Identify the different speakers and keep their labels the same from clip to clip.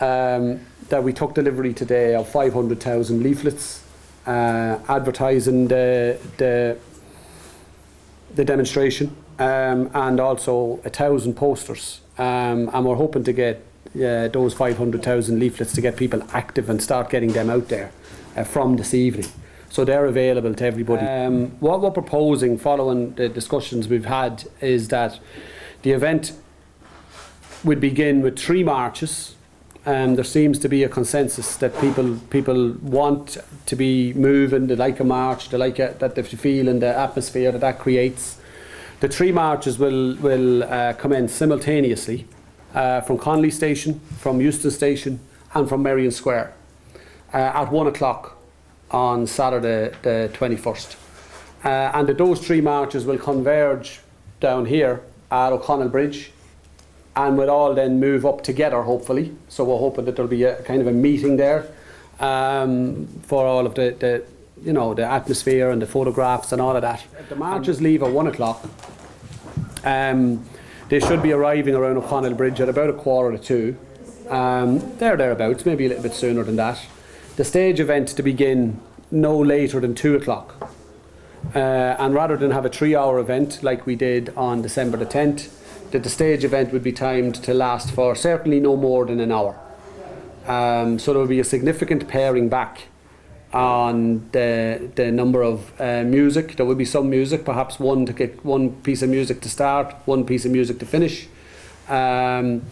Speaker 1: that we took delivery today of 500,000 leaflets advertising the demonstration, and also 1,000 posters, and we're hoping to get those 500,000 leaflets to get people active and start getting them out there from this evening. So they're available to everybody. What we're proposing, following the discussions we've had, is that the event would begin with 3 marches. There seems to be a consensus that people want to be moving, they like a march, they like that they feel in the atmosphere that creates. The 3 marches will commence simultaneously from Connolly Station, from Euston Station, and from Merrion Square at 1 o'clock on Saturday the 21st. And that those 3 marches will converge down here at O'Connell Bridge, and we'll all then move up together, hopefully. So we're hoping that there'll be a kind of a meeting there for all of the atmosphere and the photographs and all of that. The marches leave at 1 o'clock. They should be arriving around O'Connell Bridge at about 1:45. Thereabouts, maybe a little bit sooner than that. The stage event to begin no later than 2 o'clock. And rather than have a 3-hour event like we did on December the 10th, that the stage event would be timed to last for certainly no more than an hour. So there will be a significant paring back on the number of music. There will be some music, perhaps one piece of music to start, one piece of music to finish, and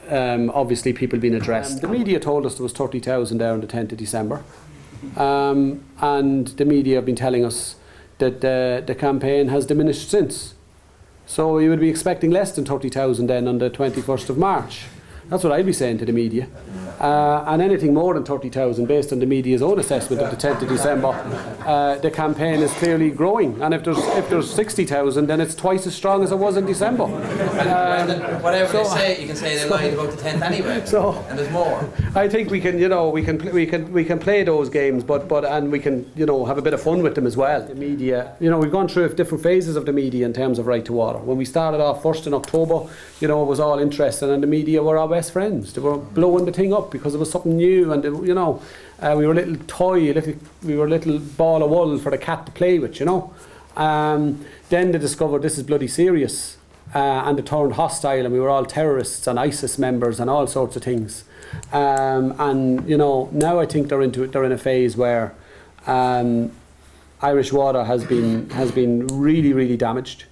Speaker 1: obviously people being addressed. The media told us there was 30,000 there on the 10th of December, and the media have been telling us that the campaign has diminished since. So you would be expecting less than 30,000 then on the 21st of March. That's what I'd be saying to the media. And anything more than 30,000 based on the media's own assessment of the 10th of December, the campaign is clearly growing. And if there's 60,000, then it's twice as strong as it was in December.
Speaker 2: Whatever they say, you can say they lied about the 10th anyway. And there's more.
Speaker 1: I think we can play those games, and we can have a bit of fun with them as well. The media, we've gone through different phases of the media in terms of Right to Water. When we started off first in October, it was all interesting, and the media were our best friends. They were blowing the thing up because it was something new, and we were a little toy, we were a little ball of wool for the cat to play with, Then they discovered this is bloody serious, and they turned hostile, and we were all terrorists and ISIS members and all sorts of things. Now I think they're in a phase where Irish water has been really, really damaged.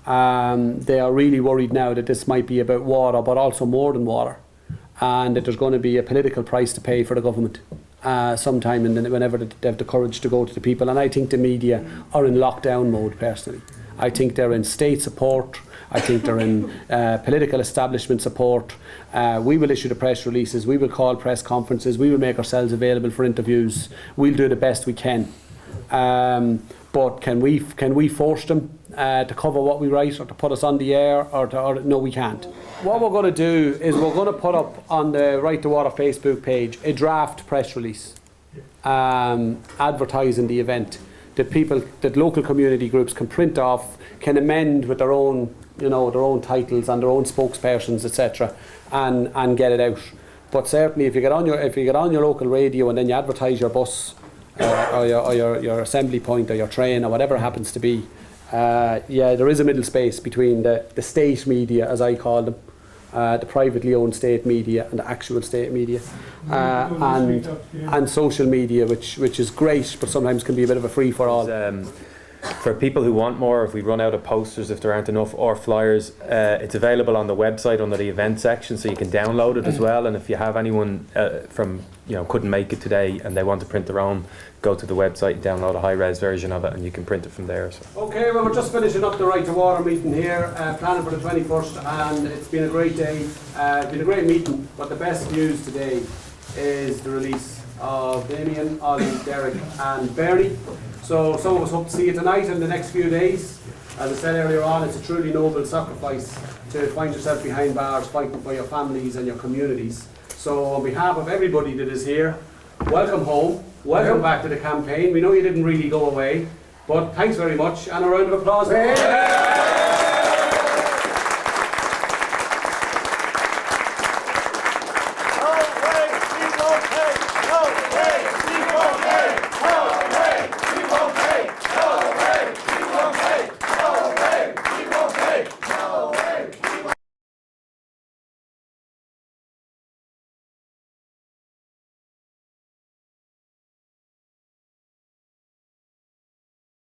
Speaker 1: They are really worried now that this might be about water, but also more than water, and that there's going to be a political price to pay for the government sometime whenever they have the courage to go to the people. And I think the media are in lockdown mode, personally. I think they're in state support. I think they're in political establishment support. We will issue the press releases. We will call press conferences. We will make ourselves available for interviews. We'll do the best we can. But can we force them to cover what we write, or to put us on the air, or no, we can't. What we're going to do is we're going to put up on the Right to Water Facebook page a draft press release advertising the event that local community groups can print off, can amend with their own their own titles and their own spokespersons, etc., and get it out. But certainly if you get on your local radio and then you advertise your bus or your assembly point or your train or whatever it happens to be, there is a middle space between the state media, as I call them, the privately owned state media and the actual state media, and social media, which is great, but sometimes can be a bit of a free for all.
Speaker 3: For people who want more, if we run out of posters, if there aren't enough, or flyers, it's available on the website under the event section, so you can download it as well. And if you have anyone couldn't make it today and they want to print their own, go to the website, download a high-res version of it, and you can print it from there. So.
Speaker 1: Okay, well, we're just finishing up the Right to Water meeting here, planning for the 21st, and it's been a great day. It's been a great meeting, but the best news today is the release of Damien, Ollie, Derek and Bernie. So some of us hope to see you tonight and the next few days. As I said earlier on, it's a truly noble sacrifice to find yourself behind bars fighting for your families and your communities. So on behalf of everybody that is here, welcome home, welcome back to the campaign. We know you didn't really go away, but thanks very much, and a round of applause.